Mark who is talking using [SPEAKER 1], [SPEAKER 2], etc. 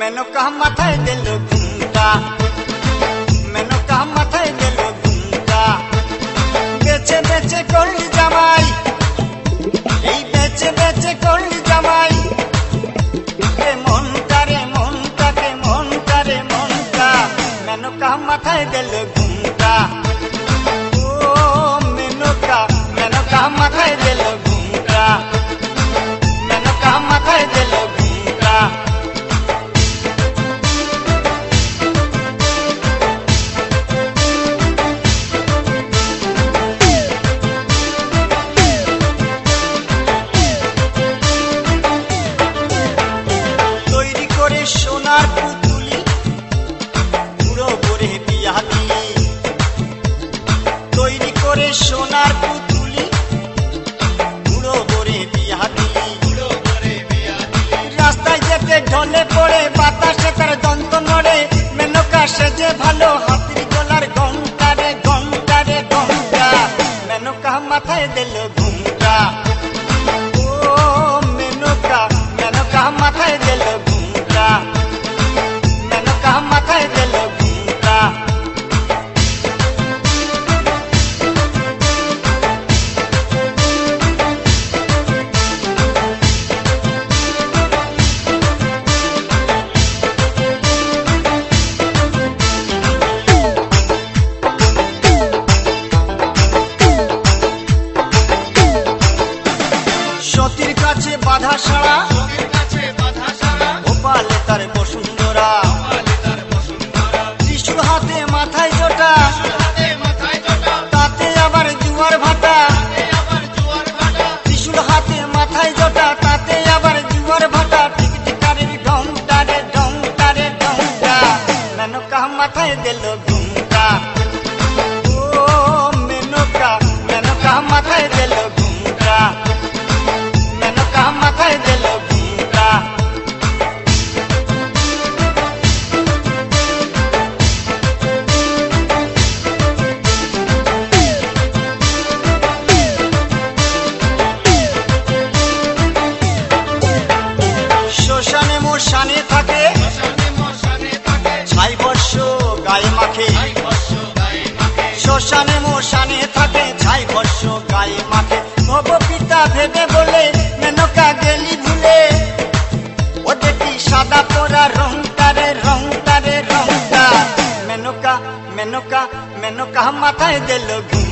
[SPEAKER 1] মেনকা মাথায় দিল ঘুমটা, মেনকা মাথায় দিল ঘুমটা। বেচে বেচে করলি জামাই, এই বেচে বেচে করলি জামাই। কে মনটা রে মনটা, কে মনটা রে মনটা, মেনকা মাথায় দিল ঘুমটা। ও মেনকা, মেনকা মাথায় দিল ঘুমটা, মেনকা মাথায় দিল ঘুমটা। তৈরি করে সোনার পুতুলি বুড়ো করে বিয়া দিলি, তৈরি করে সোনার পুতুলি বুড়ো করে বিয়া দিলি। রাস্তায় যেতে ঢলে পড়ে বাতাসে তার দন্ত নড়ে, মেনকা সেজে ভালো হাতির গলার ঘন্টা রে ঘন্টা রে ঘন্টা, মেনকা মাথায় দিল ঘুমটা। ও মেনকা, মেনকা মাথায় দিল ঘুমটা, মেনকা মাথায় দিল ঘুমটা। সতীর কাছে বাধা সারা, গোপালে তার বসুন্ধরা। ত্রিশূল হাতে মাথায় জোটা, তাতে আবার জুয়ার ভাটা। ত্রিশূল হাতে মাথায় জোটা, তাতে আবার জুয়ার ভাটা। টিকটিকারের ঢংটা রে ঢংটা রে ঢংটা, মেনকা মাথায় দিল ঘুমটা। ও মেনকা, মেনকা মাথায় দিল ঘুমটা, মেনকা মাথায় দিল ঘুমটা। শ্মশানে মশানে থাকে, ছাই বর্ষ গায়ে মাখে। শ্মশানে মশানে থাকে, ছাই বর্ষ গায়ে মাখে। ভব পিতা ভেবে বলে মেনকা গেলি ভুলে, ও দেখি সাদা পোড়া রংটা রে রংটা রে রংটা, মেনকা, মেনকা, মেনকা মাথায় দিল ঘুম।